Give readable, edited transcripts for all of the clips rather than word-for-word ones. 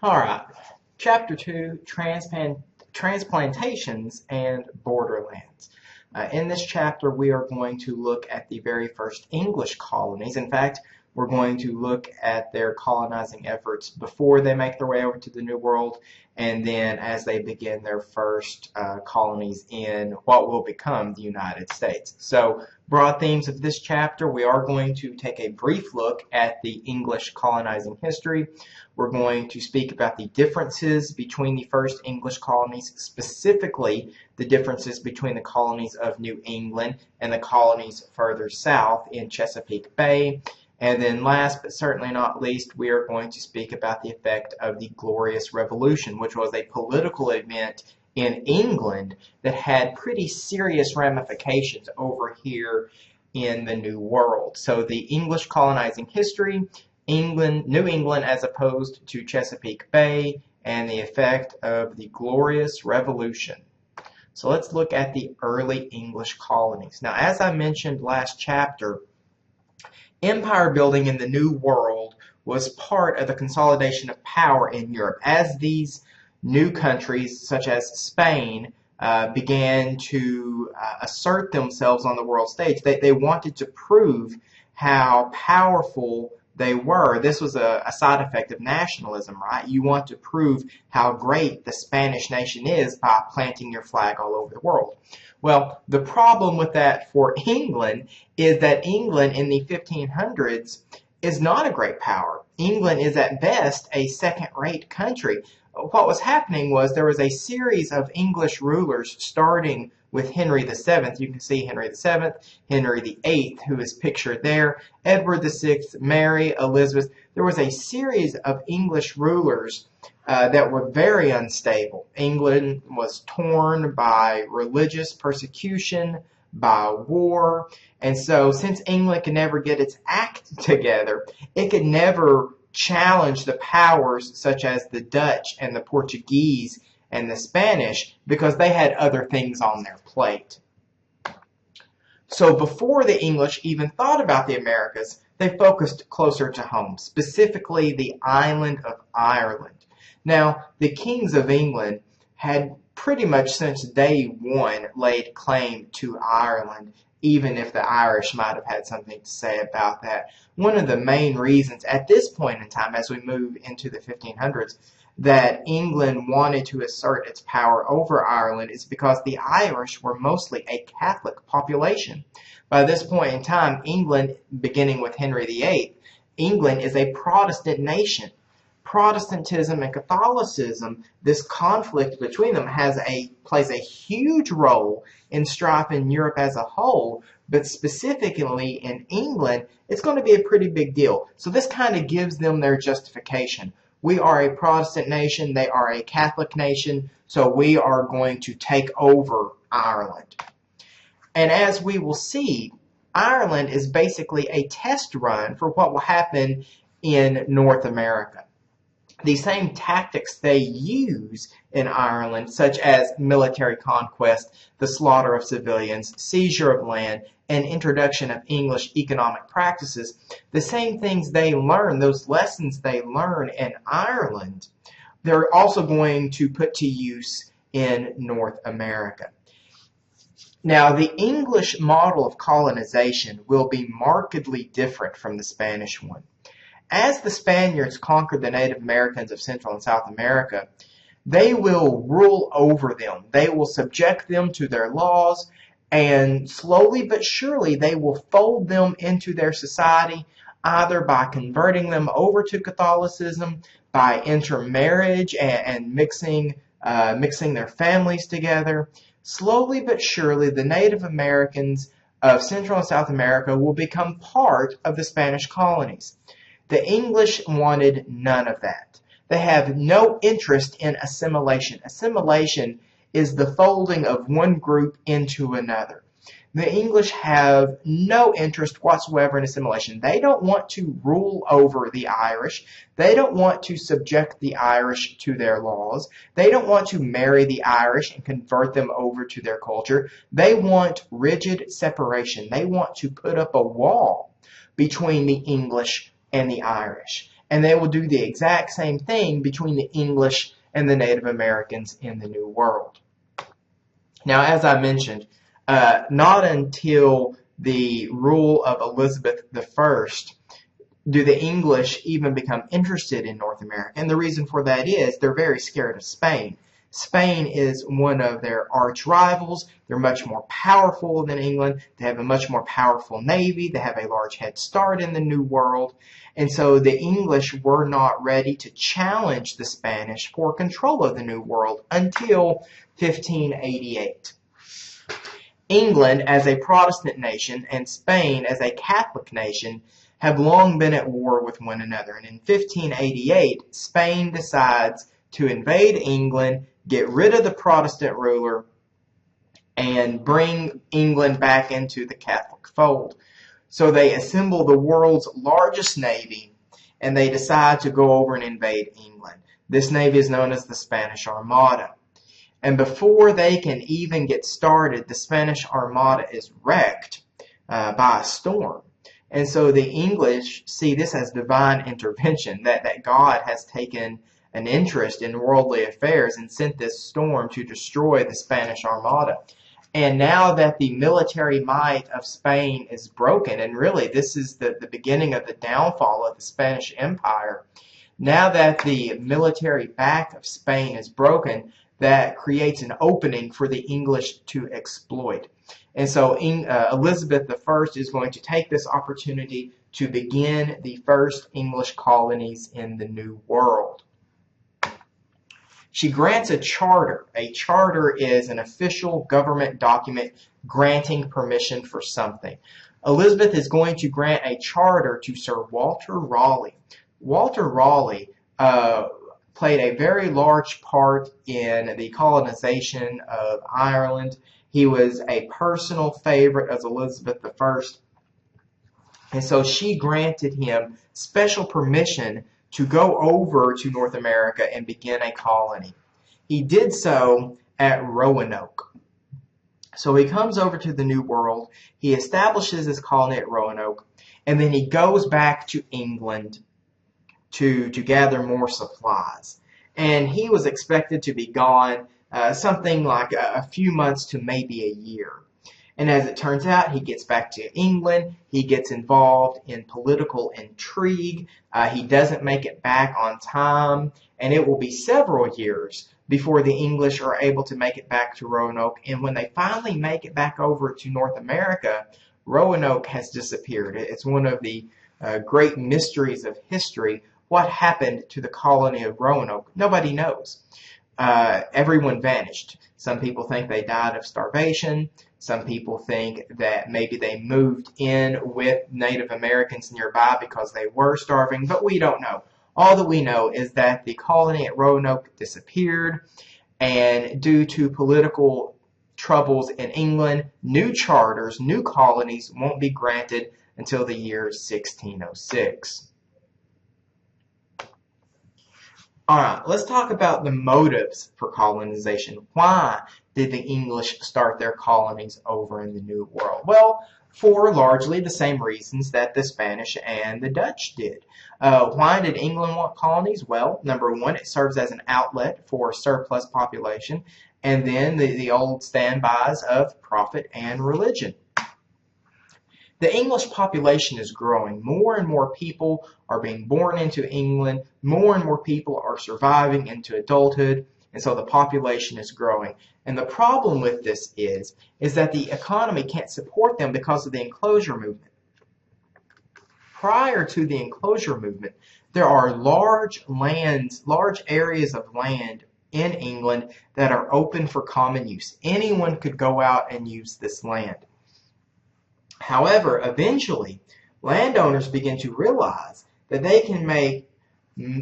All right, Chapter 2, Transplantations and Borderlands. In this chapter, we are going to look at the very first English colonies. In fact, we're going to look at their colonizing efforts before they make their way over to the New World, and then as they begin their first colonies in what will become the United States. So, broad themes of this chapter, we are going to take a brief look at the English colonizing history. We're going to speak about the differences between the first English colonies, specifically the differences between the colonies of New England and the colonies further south in Chesapeake Bay. And then last but certainly not least, we are going to speak about the effect of the Glorious Revolution, which was a political event in England that had pretty serious ramifications over here in the New World. So the English colonizing history, New England as opposed to Chesapeake Bay, and the effect of the Glorious Revolution. So let's look at the early English colonies. Now, as I mentioned last chapter, empire building in the New World was part of the consolidation of power in Europe. As these new countries, such as Spain, began to assert themselves on the world stage, they wanted to prove how powerful they were. This was a side effect of nationalism, right? You want to prove how great the Spanish nation is by planting your flag all over the world. Well, the problem with that for England is that England in the 1500s is not a great power. England is at best a second-rate country. What was happening was there was a series of English rulers starting with Henry VII. You can see Henry VII, Henry VIII, who is pictured there, Edward VI, Mary, Elizabeth. There was a series of English rulers that were very unstable. England was torn by religious persecution, by war, and so since England could never get its act together, it could never challenge the powers such as the Dutch and the Portuguese and the Spanish because they had other things on their plate. So before the English even thought about the Americas, they focused closer to home, specifically the island of Ireland. Now, the kings of England had pretty much since day one laid claim to Ireland, even if the Irish might have had something to say about that. One of the main reasons at this point in time, as we move into the 1500s, that England wanted to assert its power over Ireland is because the Irish were mostly a Catholic population. By this point in time, England, beginning with Henry VIII, England is a Protestant nation. Protestantism and Catholicism, this conflict between them plays a huge role in strife in Europe as a whole, but specifically in England, it's going to be a pretty big deal. So this kind of gives them their justification. We are a Protestant nation, they are a Catholic nation, so we are going to take over Ireland. And as we will see, Ireland is basically a test run for what will happen in North America. The same tactics they use in Ireland, such as military conquest, the slaughter of civilians, seizure of land, and introduction of English economic practices, the same things they learn, those lessons they learn in Ireland, they're also going to put to use in North America. Now, the English model of colonization will be markedly different from the Spanish one. As the Spaniards conquered the Native Americans of Central and South America, they will rule over them. They will subject them to their laws, and slowly but surely they will fold them into their society, either by converting them over to Catholicism, by intermarriage and mixing their families together. Slowly but surely, the Native Americans of Central and South America will become part of the Spanish colonies. The English wanted none of that. They have no interest in assimilation. Assimilation is the folding of one group into another. The English have no interest whatsoever in assimilation. They don't want to rule over the Irish. They don't want to subject the Irish to their laws. They don't want to marry the Irish and convert them over to their culture. They want rigid separation. They want to put up a wall between the English and the Irish. And they will do the exact same thing between the English and the Native Americans in the New World. Now, as I mentioned, not until the rule of Elizabeth I do the English even become interested in North America. And the reason for that is they're very scared of Spain. Spain is one of their arch rivals. They're much more powerful than England. They have a much more powerful navy. They have a large head start in the New World. And so the English were not ready to challenge the Spanish for control of the New World until 1588. England, as a Protestant nation, and Spain, as a Catholic nation, have long been at war with one another. And in 1588, Spain decides to invade England, get rid of the Protestant ruler, and bring England back into the Catholic fold. So they assemble the world's largest navy, and they decide to go over and invade England. This navy is known as the Spanish Armada. And before they can even get started, the Spanish Armada is wrecked by a storm. And so the English see this as divine intervention, that God has taken an interest in worldly affairs and sent this storm to destroy the Spanish Armada. And now that the military might of Spain is broken, and really this is the beginning of the downfall of the Spanish Empire, now that the military back of Spain is broken, that creates an opening for the English to exploit. And so Elizabeth I is going to take this opportunity to begin the first English colonies in the New World. She grants a charter. A charter is an official government document granting permission for something. Elizabeth is going to grant a charter to Sir Walter Raleigh. Walter Raleigh played a very large part in the colonization of Ireland. He was a personal favorite of Elizabeth I. And so she granted him special permission to go over to North America and begin a colony. He did so at Roanoke. So he comes over to the New World, he establishes his colony at Roanoke, and then he goes back to England to gather more supplies. And he was expected to be gone something like a few months to maybe a year. And as it turns out, he gets back to England. He gets involved in political intrigue. He doesn't make it back on time. And it will be several years before the English are able to make it back to Roanoke. And when they finally make it back over to North America, Roanoke has disappeared. It's one of the great mysteries of history. What happened to the colony of Roanoke? Nobody knows. Everyone vanished. Some people think they died of starvation. Some people think that maybe they moved in with Native Americans nearby because they were starving, but we don't know. All that we know is that the colony at Roanoke disappeared, and due to political troubles in England, new charters, new colonies won't be granted until the year 1606. Alright, let's talk about the motives for colonization. Why did the English start their colonies over in the New World? Well, for largely the same reasons that the Spanish and the Dutch did. Why did England want colonies? Well, number one, it serves as an outlet for surplus population, and then the old standbys of profit and religion. The English population is growing. More and more people are being born into England. More and more people are surviving into adulthood. And so the population is growing. And the problem with this is that the economy can't support them because of the enclosure movement. Prior to the enclosure movement, there are large areas of land in England that are open for common use. Anyone could go out and use this land. However, eventually, landowners begin to realize that they can make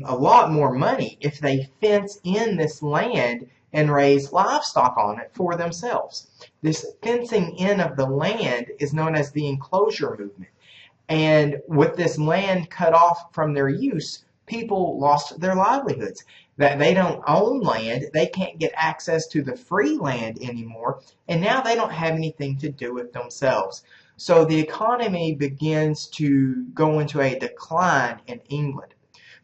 a lot more money if they fence in this land and raise livestock on it for themselves. This fencing in of the land is known as the enclosure movement. And with this land cut off from their use, people lost their livelihoods. That they don't own land, they can't get access to the free land anymore, and now they don't have anything to do with themselves. So the economy begins to go into a decline in England.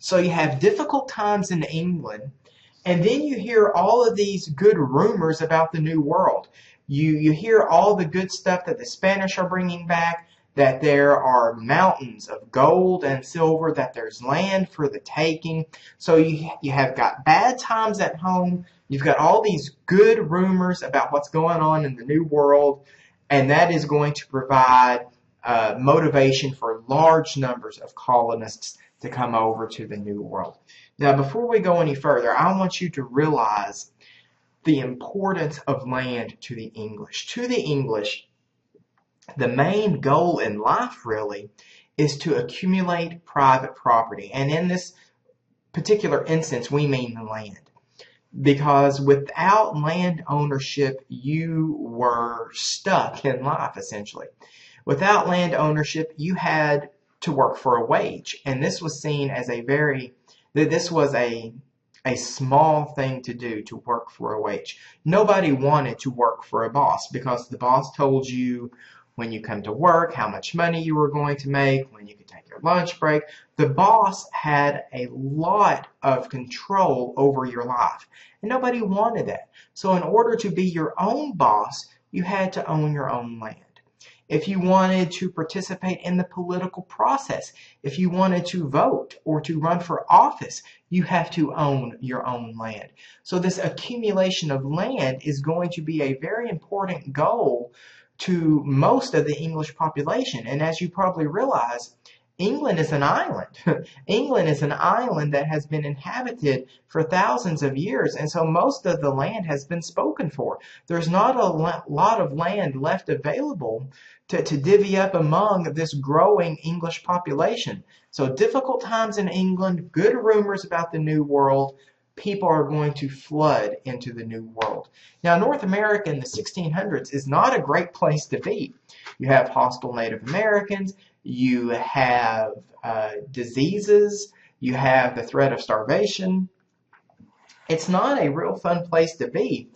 So you have difficult times in England, and then you hear all of these good rumors about the New World. You hear all the good stuff that the Spanish are bringing back, that there are mountains of gold and silver, that there's land for the taking. So you have got bad times at home. You've got all these good rumors about what's going on in the New World, and that is going to provide motivation for large numbers of colonists to come over to the New World. Now, before we go any further, I want you to realize the importance of land to the English. To the English, the main goal in life really is to accumulate private property. And in this particular instance, we mean the land. Because without land ownership, you were stuck in life, essentially. Without land ownership, you had to work for a wage. And this was seen as this was a small thing to do, to work for a wage. Nobody wanted to work for a boss because the boss told you when you come to work how much money you were going to make, when you could take your lunch break. The boss had a lot of control over your life, and nobody wanted that. So in order to be your own boss, you had to own your own land. If you wanted to participate in the political process, if you wanted to vote or to run for office, you have to own your own land. So this accumulation of land is going to be a very important goal to most of the English population. And as you probably realize, England is an island. England is an island that has been inhabited for thousands of years, and so most of the land has been spoken for. There's not a lot of land left available to divvy up among this growing English population. So difficult times in England, good rumors about the New World. People are going to flood into the New World. Now, North America in the 1600s is not a great place to be. You have hostile Native Americans, you have diseases, you have the threat of starvation. It's not a real fun place to be.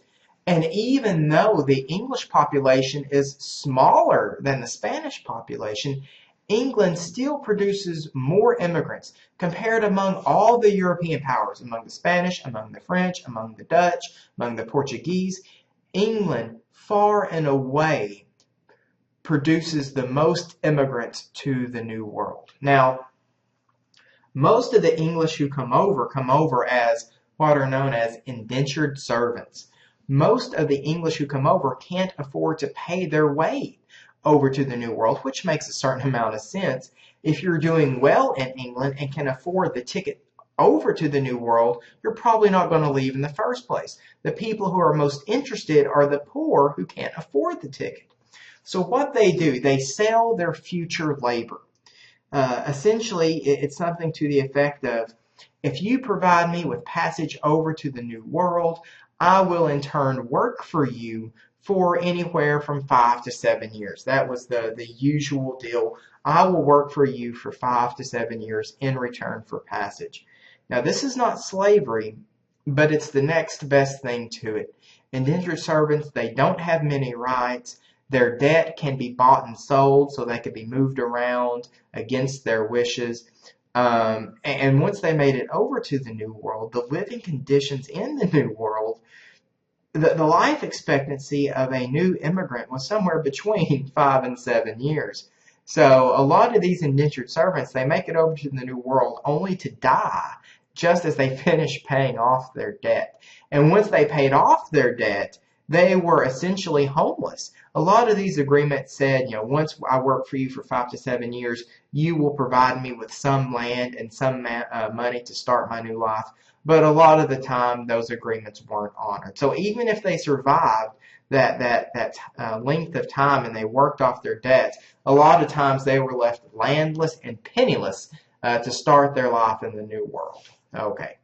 And even though the English population is smaller than the Spanish population, England still produces more immigrants compared among all the European powers, among the Spanish, among the French, among the Dutch, among the Portuguese. England, far and away, produces the most immigrants to the New World. Now, most of the English who come over as what are known as indentured servants. Most of the English who come over can't afford to pay their way over to the New World, which makes a certain amount of sense. If you're doing well in England and can afford the ticket over to the New World, you're probably not going to leave in the first place. The people who are most interested are the poor who can't afford the ticket. So what they do, they sell their future labor. Essentially, it's something to the effect of, if you provide me with passage over to the New World, I will in turn work for you for anywhere from 5 to 7 years. That was the usual deal. I will work for you for 5 to 7 years in return for passage. Now, this is not slavery, but it's the next best thing to it. Indentured servants, they don't have many rights. Their debt can be bought and sold, so they could be moved around against their wishes. And once they made it over to the New World, the living conditions in the New World, the life expectancy of a new immigrant was somewhere between 5 and 7 years. So a lot of these indentured servants, they make it over to the New World only to die just as they finish paying off their debt. And once they paid off their debt, they were essentially homeless. A lot of these agreements said, once I work for you for 5 to 7 years, you will provide me with some land and some money to start my new life. But a lot of the time, those agreements weren't honored. So even if they survived that length of time and they worked off their debts, a lot of times they were left landless and penniless to start their life in the New World. Okay.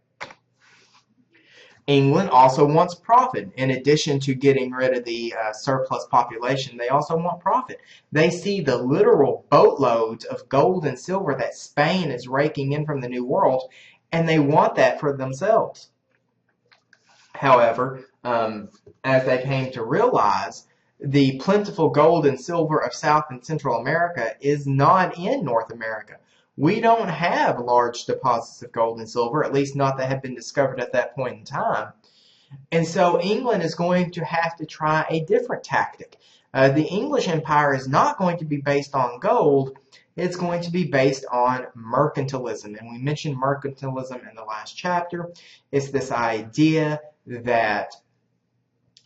England also wants profit. In addition to getting rid of the surplus population, they also want profit. They see the literal boatloads of gold and silver that Spain is raking in from the New World, and they want that for themselves. However, as they came to realize, the plentiful gold and silver of South and Central America is not in North America. We don't have large deposits of gold and silver, at least not that have been discovered at that point in time. And so England is going to have to try a different tactic. The English Empire is not going to be based on gold. It's going to be based on mercantilism. And we mentioned mercantilism in the last chapter. It's this idea that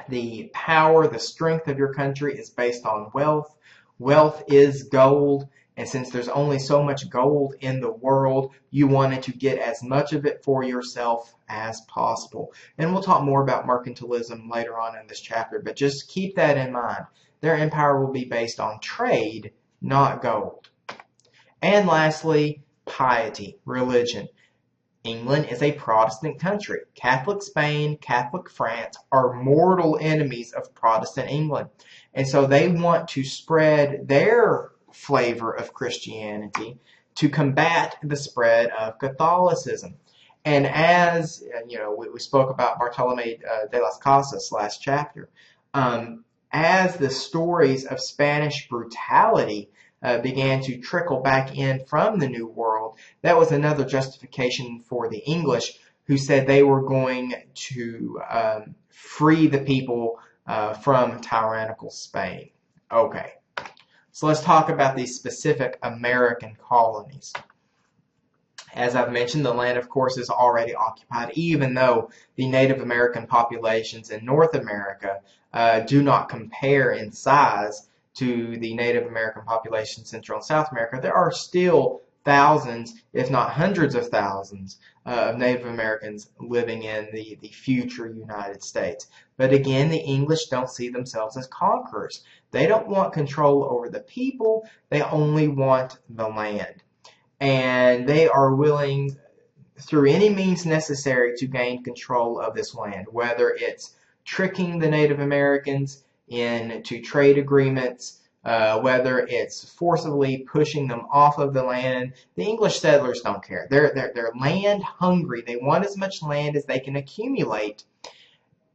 the power, the strength of your country is based on wealth. Wealth is gold. And since there's only so much gold in the world, you wanted to get as much of it for yourself as possible. And we'll talk more about mercantilism later on in this chapter, but just keep that in mind. Their empire will be based on trade, not gold. And lastly, piety, religion. England is a Protestant country. Catholic Spain, Catholic France are mortal enemies of Protestant England. And so they want to spread their flavor of Christianity to combat the spread of Catholicism. And as we spoke about Bartolome de las Casas last chapter, as the stories of Spanish brutality began to trickle back in from the New World, that was another justification for the English, who said they were going to free the people from tyrannical Spain. Okay. So let's talk about these specific American colonies. As I've mentioned, the land, of course, is already occupied, even though the Native American populations in North America do not compare in size to the Native American population in Central and South America. There are still thousands, if not hundreds of thousands, of Native Americans living in the future United States. But again, the English don't see themselves as conquerors. They don't want control over the people. They only want the land. And they are willing, through any means necessary, to gain control of this land, whether it's tricking the Native Americans into trade agreements, whether it's forcibly pushing them off of the land. The English settlers don't care. They're land hungry. They want as much land as they can accumulate,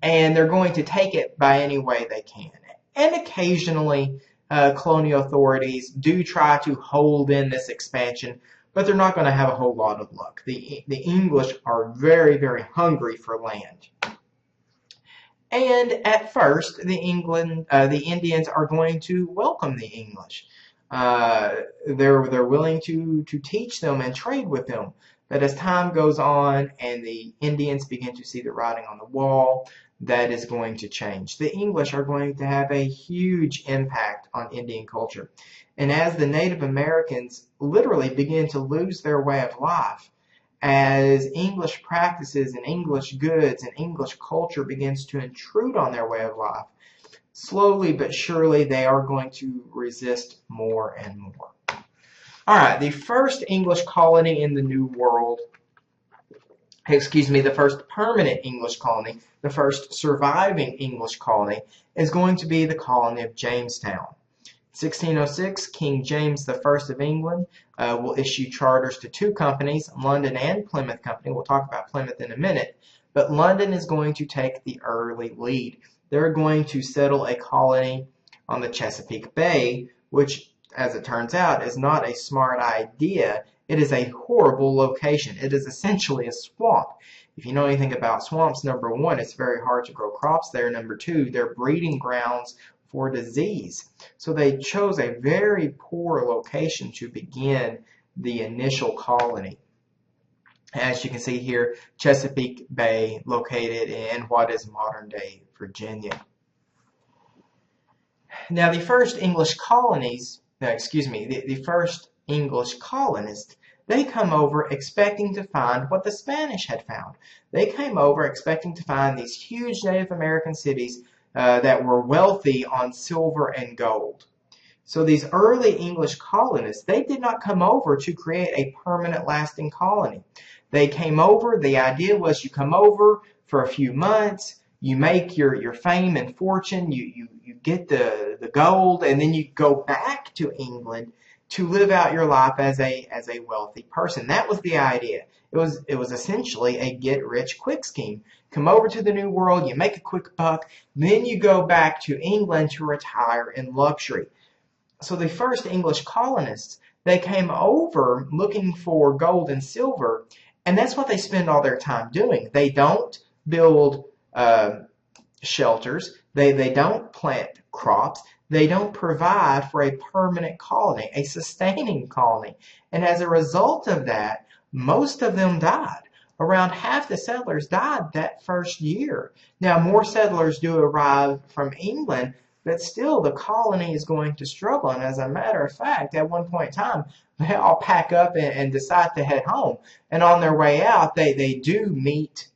and they're going to take it by any way they can. And occasionally, colonial authorities do try to hold in this expansion, but they're not going to have a whole lot of luck. The English are very, very hungry for land. And at first, the Indians are going to welcome the English. They're willing to teach them and trade with them. But as time goes on and the Indians begin to see the writing on the wall, that is going to change. The English are going to have a huge impact on Indian culture. And as the Native Americans literally begin to lose their way of life, as English practices and English goods and English culture begins to intrude on their way of life, slowly but surely they are going to resist more and more. All right, the first English colony in the New World, the first permanent English colony, the first surviving English colony, is going to be the colony of Jamestown. 1606, King James I of England will issue charters to two companies, London and Plymouth Company. We'll talk about Plymouth in a minute. But London is going to take the early lead. They're going to settle a colony on the Chesapeake Bay, which, as it turns out, is not a smart idea. It is a horrible location. It is essentially a swamp. If you know anything about swamps, number one, it's very hard to grow crops there. Number two, they're breeding grounds for disease. So they chose a very poor location to begin the initial colony. As you can see here, Chesapeake Bay, located in what is modern-day Virginia. Now, the first English colonies, the first English colonists, they come over expecting to find what the Spanish had found. They came over expecting to find these huge Native American cities that were wealthy on silver and gold. So these early English colonists, they did not come over to create a permanent lasting colony. They came over, the idea was you come over for a few months, you make your fame and fortune, you get the gold, and then you go back to England to live out your life as a wealthy person. That was the idea. It was essentially a get-rich-quick scheme. Come over to the New World, you make a quick buck, then you go back to England to retire in luxury. So the first English colonists, They came over looking for gold and silver, and that's what they spend all their time doing. They don't build shelters. They don't plant crops. They don't provide for a permanent colony, a sustaining colony. And as a result of that, most of them died. Around half the settlers died that first year. Now, more settlers do arrive from England, but still the colony is going to struggle. And as a matter of fact, at one point in time, they all pack up and decide to head home. And on their way out, they do meet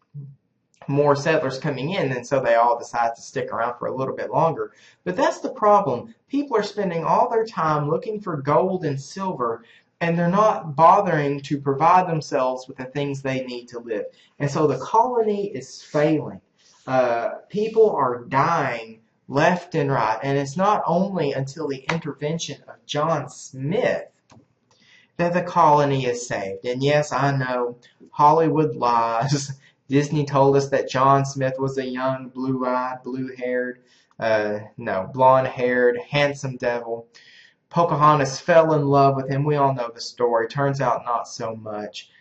more settlers coming in, and so they all decide to stick around for a little bit longer. But that's the problem. People are spending all their time looking for gold and silver, and they're not bothering to provide themselves with the things they need to live. And so the colony is failing. People are dying left and right, and it's not only until the intervention of John Smith that the colony is saved. And yes, I know, Hollywood lies. Disney told us that John Smith was a young, blue-eyed, blue-haired, blonde-haired, handsome devil. Pocahontas fell in love with him. We all know the story. Turns out not so much.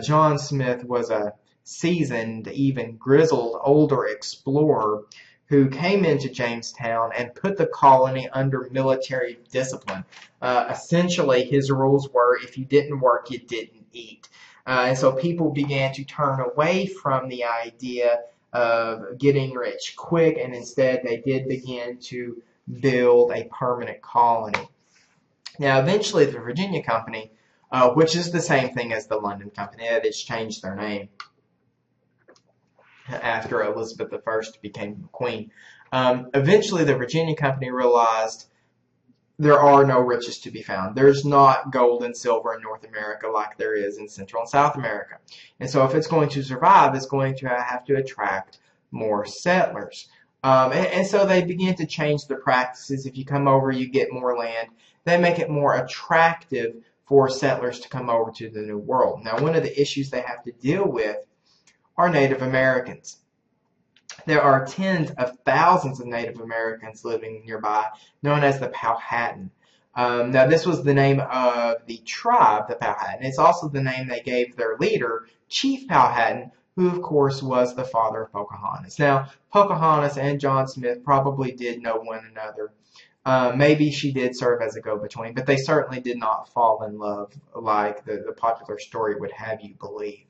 John Smith was a seasoned, even grizzled, older explorer who came into Jamestown and put the colony under military discipline. Essentially, his rules were, if you didn't work, you didn't eat. And so people began to turn away from the idea of getting rich quick, and instead they did begin to build a permanent colony. Now, eventually the Virginia Company, which is the same thing as the London Company, they just changed their name after Elizabeth I became queen. Eventually the Virginia Company realized there are no riches to be found. There's not gold and silver in North America like there is in Central and South America. And so if it's going to survive, it's going to have to attract more settlers. And so they begin to change the practices. If you come over, you get more land. They make it more attractive for settlers to come over to the New World. Now, one of the issues they have to deal with are Native Americans. There are tens of thousands of Native Americans living nearby, known as the Powhatan. Now, this was the name of the tribe, the Powhatan. It's also the name they gave their leader, Chief Powhatan, who, of course, was the father of Pocahontas. Now, Pocahontas and John Smith probably did know one another. Maybe she did serve as a go-between, but they certainly did not fall in love like the popular story would have you believe.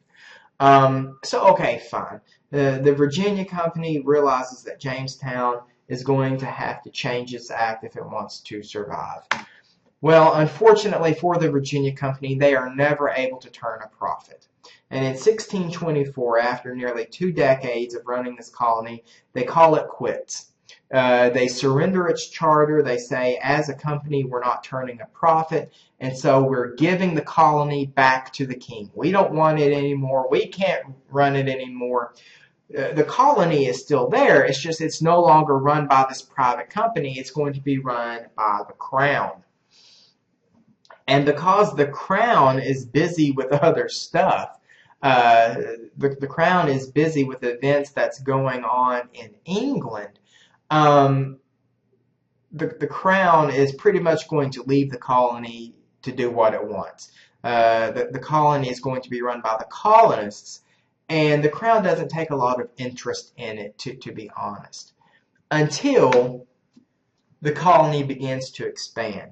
Okay, fine. The Virginia Company realizes that Jamestown is going to have to change its act if it wants to survive. Well, unfortunately for the Virginia Company, they are never able to turn a profit. And in 1624, after nearly 2 decades of running this colony, they call it quits. They surrender its charter. They say, as a company, we're not turning a profit, and so we're giving the colony back to the king. We don't want it anymore. We can't run it anymore. The colony is still there. It's just it's no longer run by this private company. It's going to be run by the crown. And because the crown is busy with other stuff, the crown is busy with events that's going on in England, the crown is pretty much going to leave the colony to do what it wants. The colony is going to be run by the colonists, and the crown doesn't take a lot of interest in it, to be honest, until the colony begins to expand.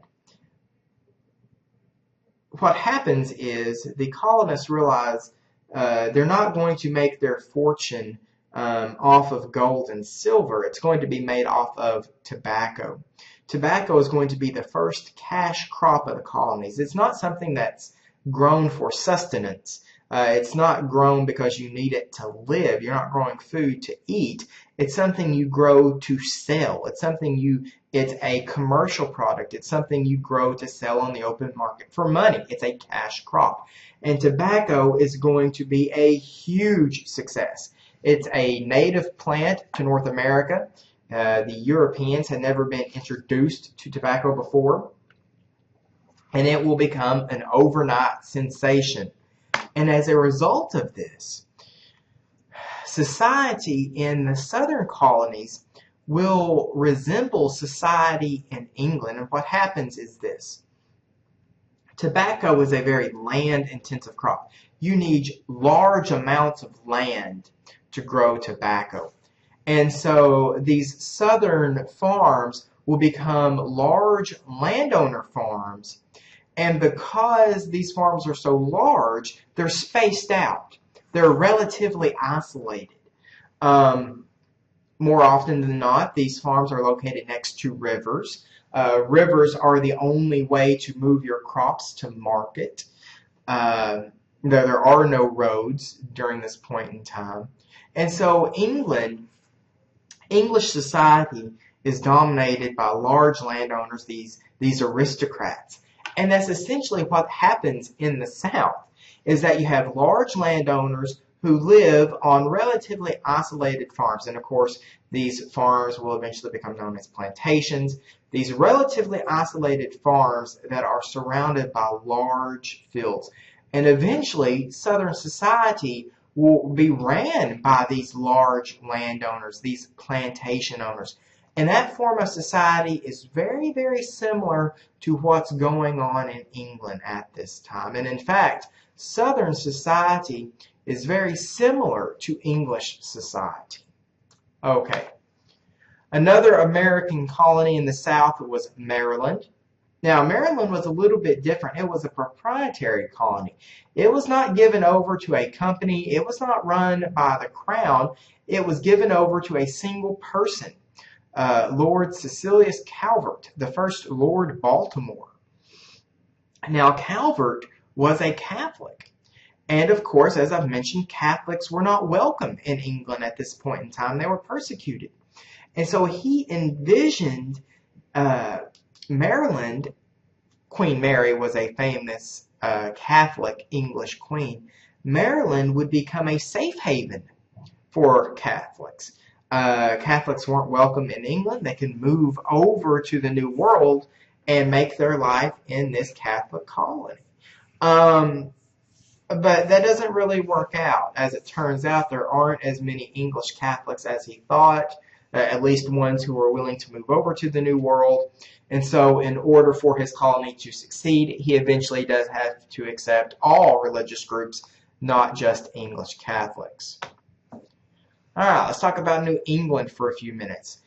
What happens is the colonists realize they're not going to make their fortune off of gold and silver. It's going to be made off of tobacco. Tobacco is going to be the first cash crop of the colonies. It's not something that's grown for sustenance. It's not grown because you need it to live. You're not growing food to eat. It's something you grow to sell. It's a commercial product. It's something you grow to sell on the open market for money. It's a cash crop. And tobacco is going to be a huge success. It's a native plant to North America. The Europeans had never been introduced to tobacco before. And it will become an overnight sensation. And as a result of this, society in the southern colonies will resemble society in England. And what happens is this. Tobacco is a very land-intensive crop. You need large amounts of land to grow tobacco. And so these southern farms will become large landowner farms. And because these farms are so large, they're spaced out. They're relatively isolated. More often than not, these farms are located next to rivers. Rivers are the only way to move your crops to market. There are no roads during this point in time. And so English society is dominated by large landowners, these aristocrats. And that's essentially what happens in the South, is that you have large landowners who live on relatively isolated farms. And of course, these farms will eventually become known as plantations. These relatively isolated farms that are surrounded by large fields. And eventually, Southern society will be ran by these large landowners, these plantation owners. And that form of society is very, very similar to what's going on in England at this time. And in fact, Southern society is very similar to English society. Okay. Another American colony in the South was Maryland. Now, Maryland was a little bit different. It was a proprietary colony. It was not given over to a company. It was not run by the crown. It was given over to a single person, Lord Cecilius Calvert, the first Lord Baltimore. Now, Calvert was a Catholic. And of course, as I've mentioned, Catholics were not welcome in England at this point in time. They were persecuted. And so he envisioned Maryland. Queen Mary was a famous Catholic English queen. Maryland would become a safe haven for Catholics. Catholics weren't welcome in England. They could move over to the New World and make their life in this Catholic colony. But that doesn't really work out. As it turns out, there aren't as many English Catholics as he thought, at least ones who were willing to move over to the New World. And so in order for his colony to succeed, he eventually does have to accept all religious groups, not just English Catholics. All right, let's talk about New England for a few minutes.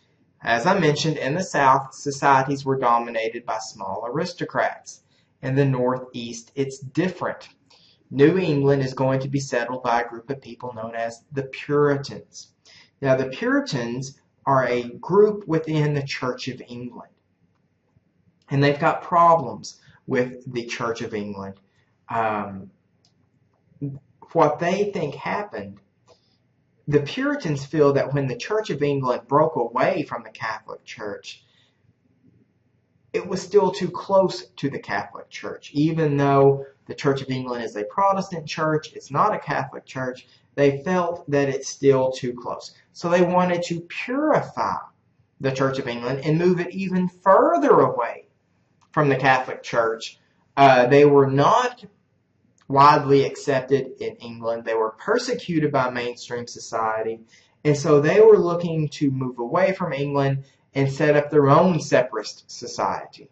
As I mentioned, in the South, societies were dominated by small aristocrats. In the Northeast, it's different. New England is going to be settled by a group of people known as the Puritans. Now, the Puritans are a group within the Church of England. And they've got problems with the Church of England. What they think happened, the Puritans feel that when the Church of England broke away from the Catholic Church, it was still too close to the Catholic Church. Even though the Church of England is a Protestant church, it's not a Catholic church, they felt that it's still too close. So they wanted to purify the Church of England and move it even further away from the Catholic Church. They were not widely accepted in England. They were persecuted by mainstream society. And so they were looking to move away from England and set up their own separatist society.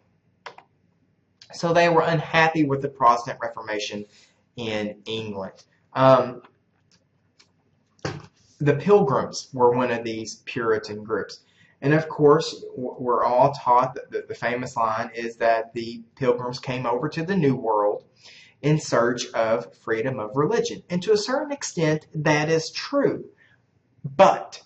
So they were unhappy with the Protestant Reformation in England. The Pilgrims were one of these Puritan groups. And of course, we're all taught that the famous line is that the Pilgrims came over to the New World in search of freedom of religion. And to a certain extent, that is true. But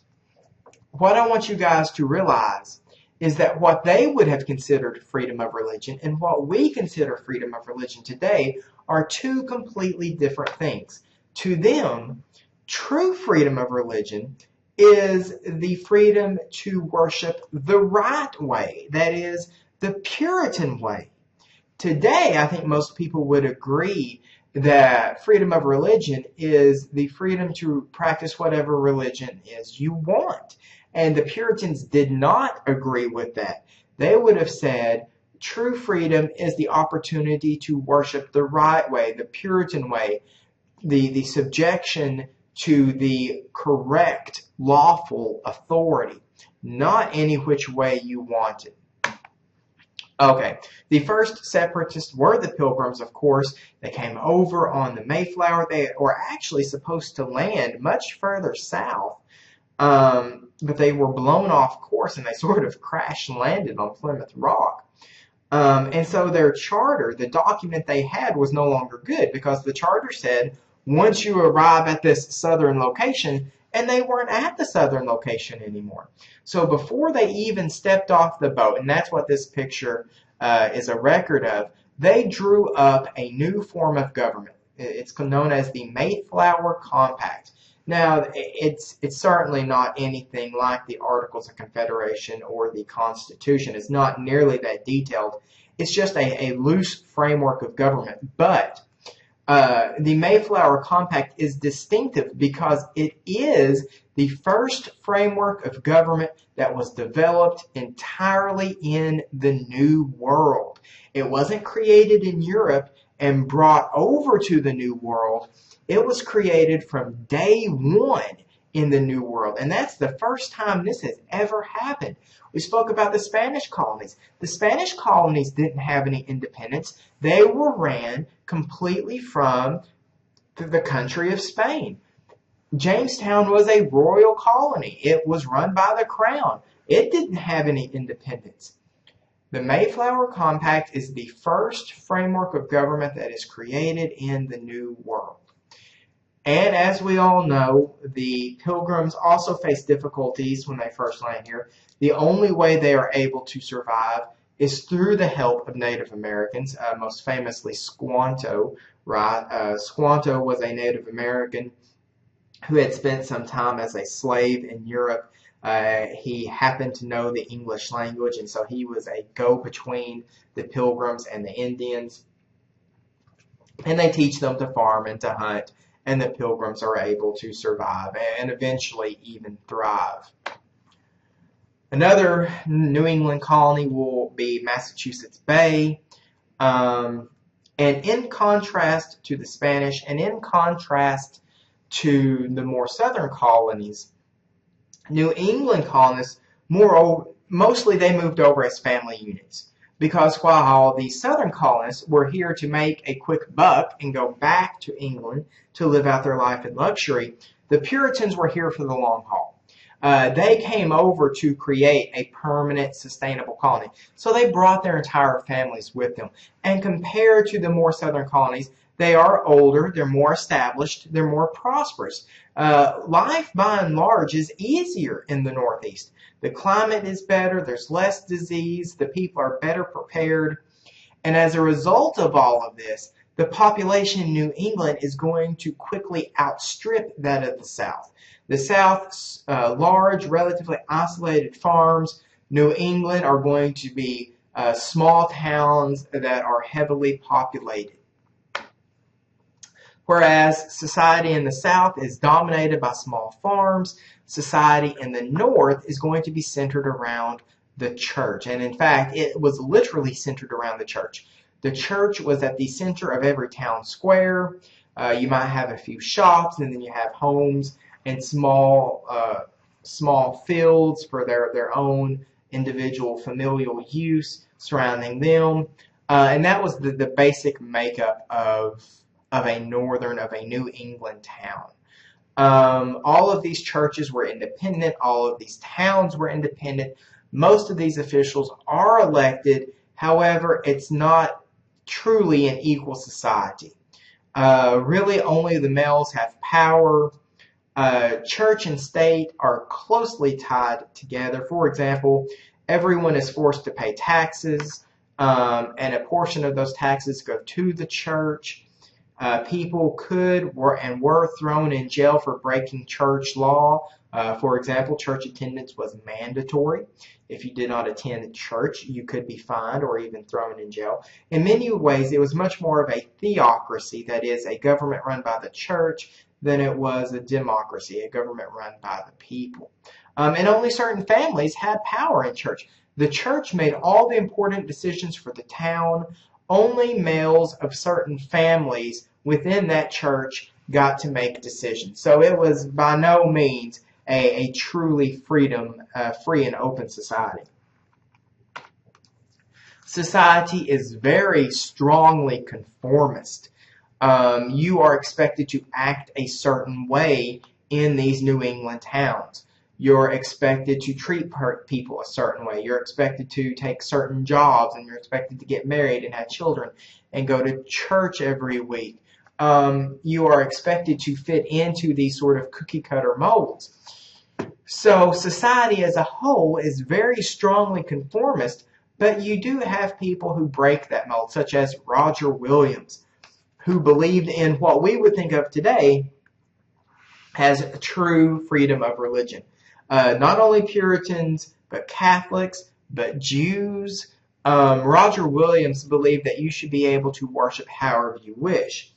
what I want you guys to realize is that what they would have considered freedom of religion and what we consider freedom of religion today are two completely different things. To them, true freedom of religion is the freedom to worship the right way, that is, the Puritan way. Today, I think most people would agree that freedom of religion is the freedom to practice whatever religion is you want. And the Puritans did not agree with that. They would have said true freedom is the opportunity to worship the right way, the Puritan way, the subjection to the correct, lawful authority, not any which way you want it. Okay, the first separatists were the Pilgrims, of course. They came over on the Mayflower. They were actually supposed to land much further south, but they were blown off course and they sort of crash landed on Plymouth Rock. And so their charter, the document they had, was no longer good because the charter said once you arrive at this southern location, and they weren't at the southern location anymore. So before they even stepped off the boat, and that's what this picture is a record of, they drew up a new form of government. It's known as the Mayflower Compact. Now, it's certainly not anything like the Articles of Confederation or the Constitution. It's not nearly that detailed. It's just a loose framework of government. But the Mayflower Compact is distinctive because it is the first framework of government that was developed entirely in the New World. It wasn't created in Europe and brought over to the New World. It was created from day one in the New World. And that's the first time this has ever happened. We spoke about the Spanish colonies. The Spanish colonies didn't have any independence. They were ran completely from the country of Spain. Jamestown was a royal colony. It was run by the crown. It didn't have any independence. The Mayflower Compact is the first framework of government that is created in the New World. And as we all know, the Pilgrims also face difficulties when they first land here. The only way they are able to survive is through the help of Native Americans, most famously Squanto, right? Squanto was a Native American who had spent some time as a slave in Europe. He happened to know the English language, and so he was a go-between the Pilgrims and the Indians. And they teach them to farm and to hunt, and the Pilgrims are able to survive and eventually even thrive. Another New England colony will be Massachusetts Bay. And in contrast to the Spanish and in contrast to the more southern colonies, New England colonists, mostly they moved over as family units. Because while the southern colonists were here to make a quick buck and go back to England to live out their life in luxury, the Puritans were here for the long haul. They came over to create a permanent, sustainable colony. So they brought their entire families with them. And compared to the more southern colonies, they are older, they're more established, they're more prosperous. Life, by and large, is easier in the Northeast. The climate is better, there's less disease, the people are better prepared. And as a result of all of this, the population in New England is going to quickly outstrip that of the South. The South's large, relatively isolated farms. New England are going to be small towns that are heavily populated. Whereas society in the South is dominated by small farms, society in the North is going to be centered around the church. And in fact, it was literally centered around the church. The church was at the center of every town square. You might have a few shops, and then you have homes and small fields for their own individual familial use surrounding them. And that was the basic makeup of a New England town. All of these churches were independent. All of these towns were independent. Most of these officials are elected. However, it's not truly an equal society. Really, only the males have power. Church and state are closely tied together. For example, everyone is forced to pay taxes, and a portion of those taxes go to the church. People were thrown in jail for breaking church law. For example, church attendance was mandatory. If you did not attend church, you could be fined or even thrown in jail. In many ways, it was much more of a theocracy, that is, a government run by the church, than it was a democracy, a government run by the people. And only certain families had power in church. The church made all the important decisions for the town. Only males of certain families within that church got to make decisions. So it was by no means a truly free and open society. society is very strongly conformist. You are expected to act a certain way in these New England towns. You're expected to treat people a certain way. You're expected to take certain jobs, and you're expected to get married and have children and go to church every week. You are expected to fit into these sort of cookie cutter molds. So society as a whole is very strongly conformist, but you do have people who break that mold, such as Roger Williams, who believed in what we would think of today as true freedom of religion. Not only Puritans, but Catholics, but Jews. Roger Williams believed that you should be able to worship however you wish.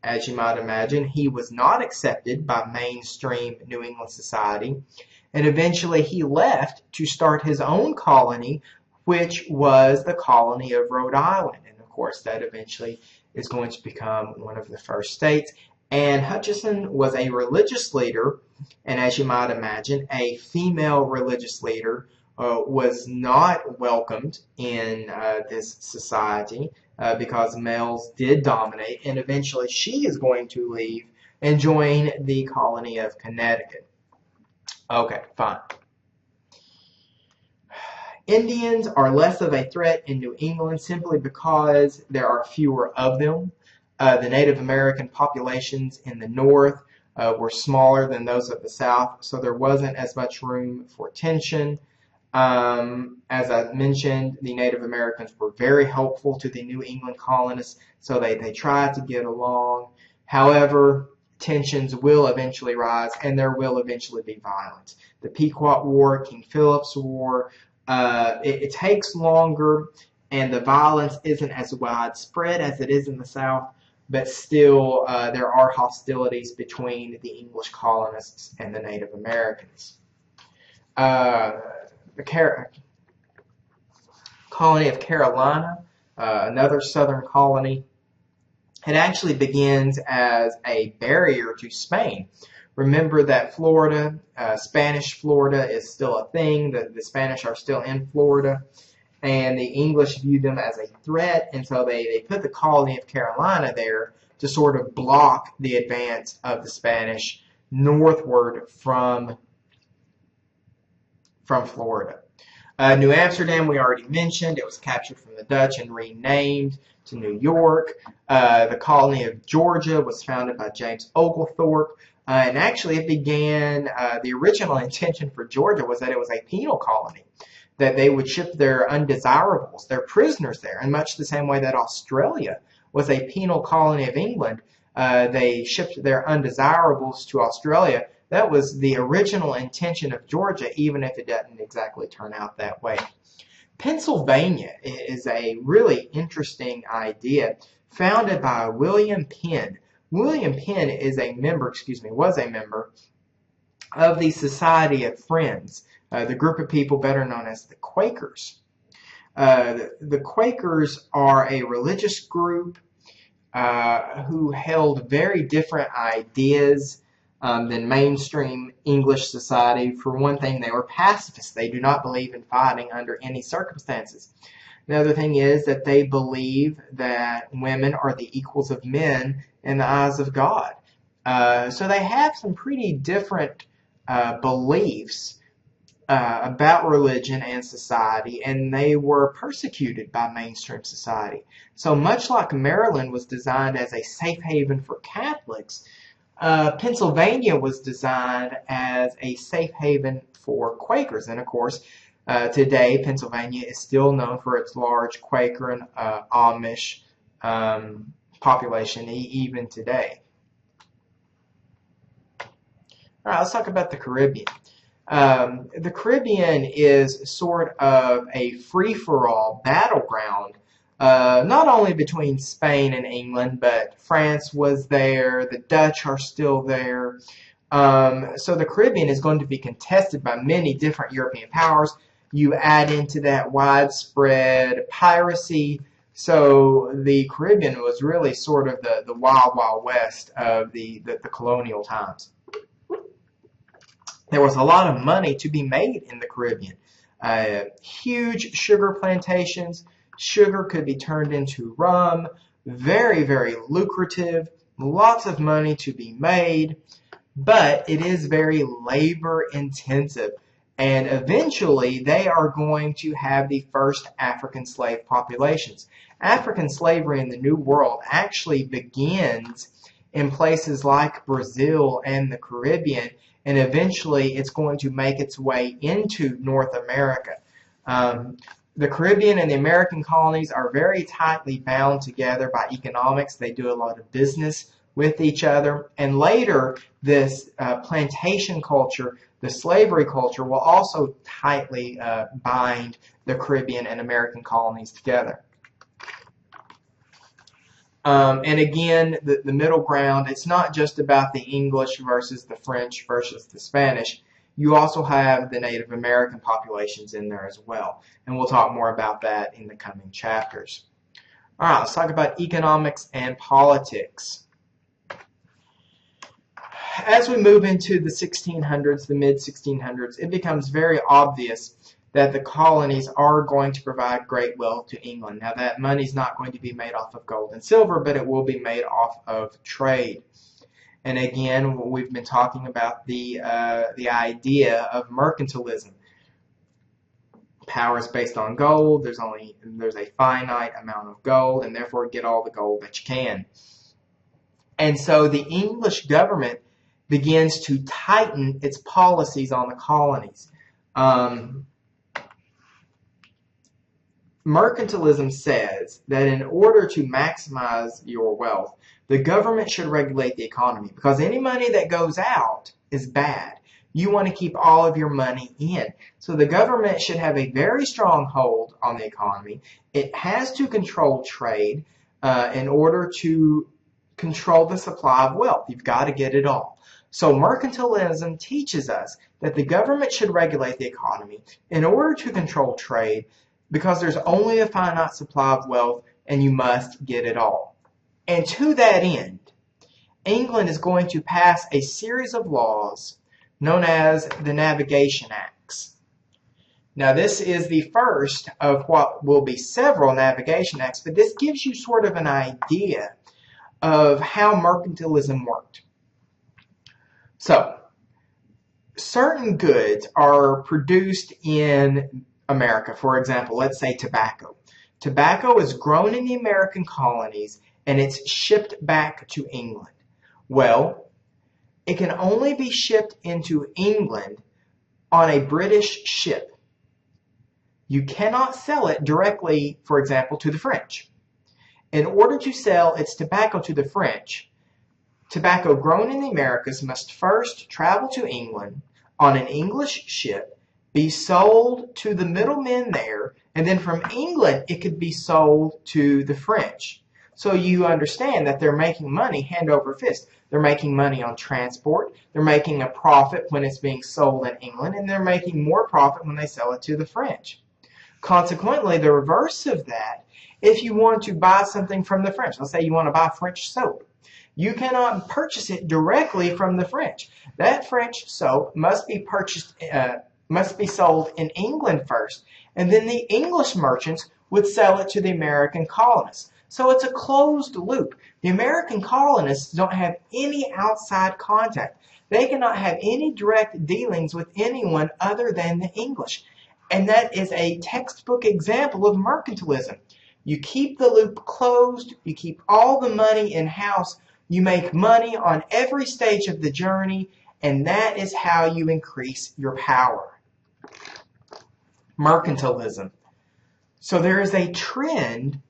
As you might imagine, he was not accepted by mainstream New England society, and eventually he left to start his own colony, which was the colony of Rhode Island. And of course, that eventually is going to become one of the first states. And Hutchinson was a religious leader, and as you might imagine, a female religious leader was not welcomed in this society because males did dominate, and eventually she is going to leave and join the colony of Connecticut. Okay, fine. Indians are less of a threat in New England simply because there are fewer of them. The Native American populations in the north were smaller than those of the south, so there wasn't as much room for tension. As I mentioned, the Native Americans were very helpful to the New England colonists, so they tried to get along. However, tensions will eventually rise, and there will eventually be violence. The Pequot War, King Philip's War, it takes longer, and the violence isn't as widespread as it is in the South, but still there are hostilities between the English colonists and the Native Americans. The colony of Carolina, another southern colony, it actually begins as a barrier to Spain. Remember that Florida, Spanish Florida, is still a thing. The Spanish are still in Florida, and the English viewed them as a threat, and so they put the colony of Carolina there to sort of block the advance of the Spanish northward from Florida. New Amsterdam, we already mentioned. It was captured from the Dutch and renamed to New York. The colony of Georgia was founded by James Oglethorpe. And actually, it began, the original intention for Georgia was that it was a penal colony, that they would ship their undesirables, their prisoners there, in much the same way that Australia was a penal colony of England. They shipped their undesirables to Australia. That was the original intention of Georgia, even if it doesn't exactly turn out that way. Pennsylvania is a really interesting idea founded by William Penn. William Penn was a member of the Society of Friends, the group of people better known as the Quakers. The Quakers are a religious group who held very different ideas than mainstream English society. For one thing, they were pacifists. They do not believe in fighting under any circumstances. Another thing is that they believe that women are the equals of men in the eyes of God. So they have some pretty different beliefs about religion and society, and they were persecuted by mainstream society. So much like Maryland was designed as a safe haven for Catholics, Pennsylvania was designed as a safe haven for Quakers. And of course, today Pennsylvania is still known for its large Quaker and Amish population even today. All right, let's talk about the Caribbean. The Caribbean is sort of a free-for-all battleground, not only between Spain and England, but France was there, the Dutch are still there. So the Caribbean is going to be contested by many different European powers. You add into that widespread piracy. So the Caribbean was really sort of the wild, wild west of the colonial times. There was a lot of money to be made in the Caribbean. Huge sugar plantations, Sugar could be turned into rum. Very, very lucrative. Lots of money to be made. But it is very labor intensive. And eventually they are going to have the first African slave populations. African slavery in the New World actually begins in places like Brazil and the Caribbean, and eventually it's going to make its way into North America. The Caribbean and the American colonies are very tightly bound together by economics. They do a lot of business with each other. And later, this plantation culture, the slavery culture, will also tightly bind the Caribbean and American colonies together. And again, the middle ground, it's not just about the English versus the French versus the Spanish. You also have the Native American populations in there as well. And we'll talk more about that in the coming chapters. All right, let's talk about economics and politics. As we move into the 1600s, the mid-1600s, it becomes very obvious that the colonies are going to provide great wealth to England. Now, that money is not going to be made off of gold and silver, but it will be made off of trade. And again, we've been talking about the idea of mercantilism. Power is based on gold. There's a finite amount of gold, and therefore get all the gold that you can. And so the English government begins to tighten its policies on the colonies. Mercantilism says that in order to maximize your wealth, the government should regulate the economy, because any money that goes out is bad. You want to keep all of your money in. So the government should have a very strong hold on the economy. It has to control trade in order to control the supply of wealth. You've got to get it all. So mercantilism teaches us that the government should regulate the economy in order to control trade, because there's only a finite supply of wealth and you must get it all. And to that end, England is going to pass a series of laws known as the Navigation Acts. Now, this is the first of what will be several Navigation Acts, but this gives you sort of an idea of how mercantilism worked. So, certain goods are produced in America. For example, let's say tobacco. Tobacco is grown in the American colonies and it's shipped back to England. Well, it can only be shipped into England on a British ship. You cannot sell it directly, for example, to the French. In order to sell its tobacco to the French, tobacco grown in the Americas must first travel to England on an English ship, be sold to the middlemen there, and then from England it could be sold to the French. So you understand that they're making money hand over fist. They're making money on transport, they're making a profit when it's being sold in England, and they're making more profit when they sell it to the French. Consequently, the reverse of that, if you want to buy something from the French, let's say you want to buy French soap, you cannot purchase it directly from the French. That French soap must be sold in England first, and then the English merchants would sell it to the American colonists. So it's a closed loop. The American colonists don't have any outside contact. They cannot have any direct dealings with anyone other than the English. And that is a textbook example of mercantilism. You keep the loop closed, you keep all the money in-house, you make money on every stage of the journey, and that is how you increase your power. Mercantilism. So there is a trend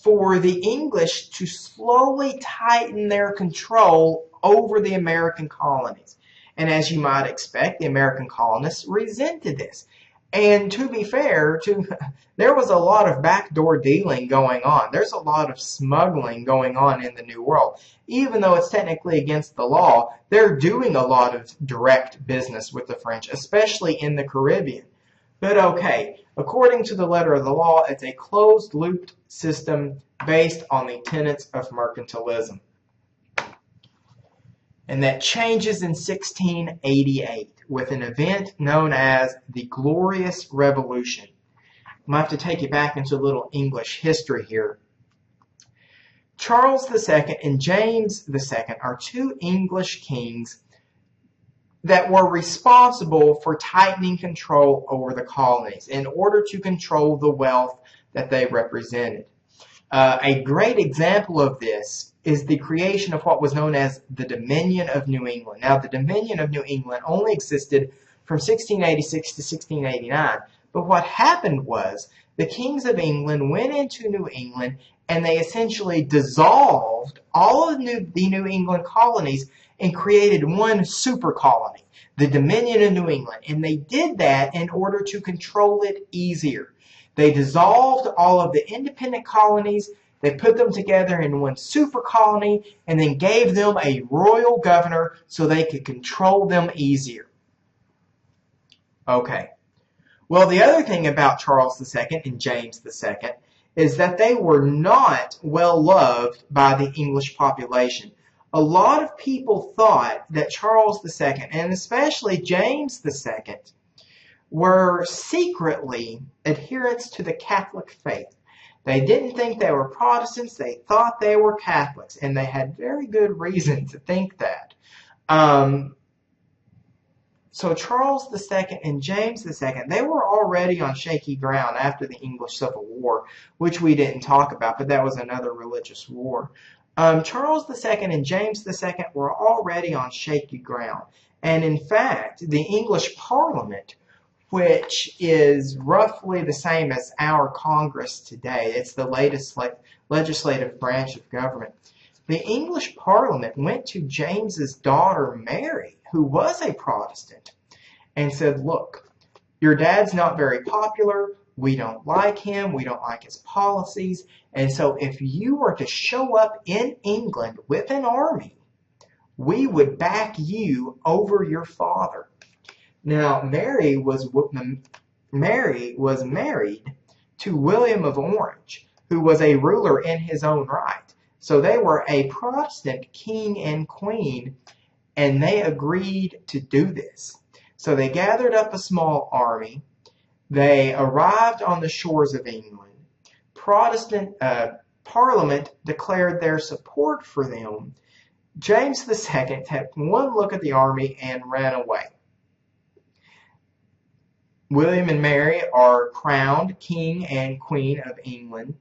for the English to slowly tighten their control over the American colonies. And as you might expect, the American colonists resented this. And to be fair, there was a lot of backdoor dealing going on. There's a lot of smuggling going on in the New World. Even though it's technically against the law, they're doing a lot of direct business with the French, especially in the Caribbean. But okay, according to the letter of the law, it's a closed-looped system based on the tenets of mercantilism. And that changes in 1688 with an event known as the Glorious Revolution. I'm going to have to take you back into a little English history here. Charles II and James II are two English kings that were responsible for tightening control over the colonies in order to control the wealth that they represented. A great example of this is the creation of what was known as the Dominion of New England. Now, the Dominion of New England only existed from 1686 to 1689, but what happened was the kings of England went into New England and they essentially dissolved all of the New England colonies and created one super colony, the Dominion of New England. And they did that in order to control it easier. They dissolved all of the independent colonies, they put them together in one super colony, and then gave them a royal governor so they could control them easier. Okay. Well, the other thing about Charles II and James II is that they were not well loved by the English population. A lot of people thought that Charles II, and especially James II, were secretly adherents to the Catholic faith. They didn't think they were Protestants, they thought they were Catholics, and they had very good reason to think that. So Charles II and James II, they were already on shaky ground after the English Civil War, which we didn't talk about, but that was another religious war. Charles II and James II were already on shaky ground. And in fact, the English Parliament, which is roughly the same as our Congress today, it's the latest legislative branch of government. The English Parliament went to James's daughter Mary, who was a Protestant, and said, look, your dad's not very popular, we don't like him, we don't like his policies, and so if you were to show up in England with an army, we would back you over your father. Now, Mary was married to William of Orange, who was a ruler in his own right. So they were a Protestant king and queen, and they agreed to do this. So they gathered up a small army. They arrived on the shores of England. Protestant Parliament declared their support for them. James II had one look at the army and ran away. William and Mary are crowned king and queen of England,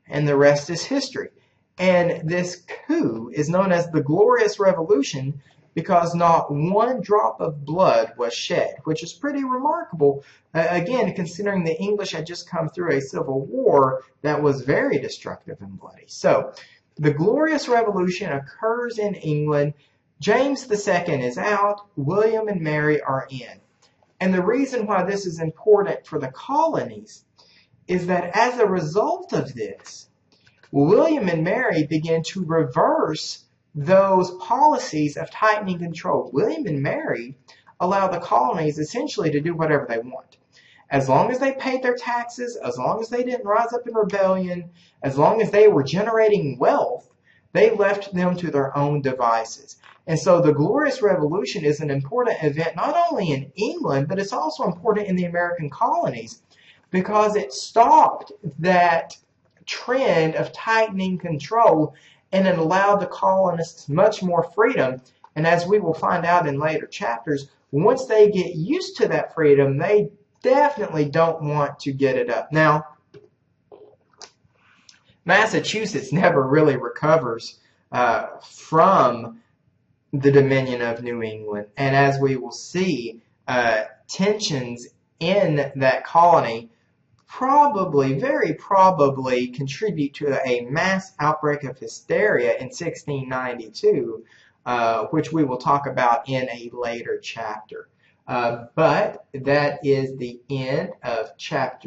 and the rest is history. And this coup is known as the Glorious Revolution because not one drop of blood was shed, which is pretty remarkable, again, considering the English had just come through a civil war that was very destructive and bloody. So, the Glorious Revolution occurs in England. James II is out. William and Mary are in. And the reason why this is important for the colonies is that as a result of this, William and Mary begin to reverse those policies of tightening control. William and Mary allow the colonies essentially to do whatever they want. As long as they paid their taxes, as long as they didn't rise up in rebellion, as long as they were generating wealth, they left them to their own devices. And so the Glorious Revolution is an important event not only in England, but it's also important in the American colonies because it stopped that trend of tightening control and it allowed the colonists much more freedom. And as we will find out in later chapters, once they get used to that freedom, they definitely don't want to get it up. Now, Massachusetts never really recovers from the Dominion of New England. And as we will see, tensions in that colony very probably contribute to a mass outbreak of hysteria in 1692, which we will talk about in a later chapter. But that is the end of chapter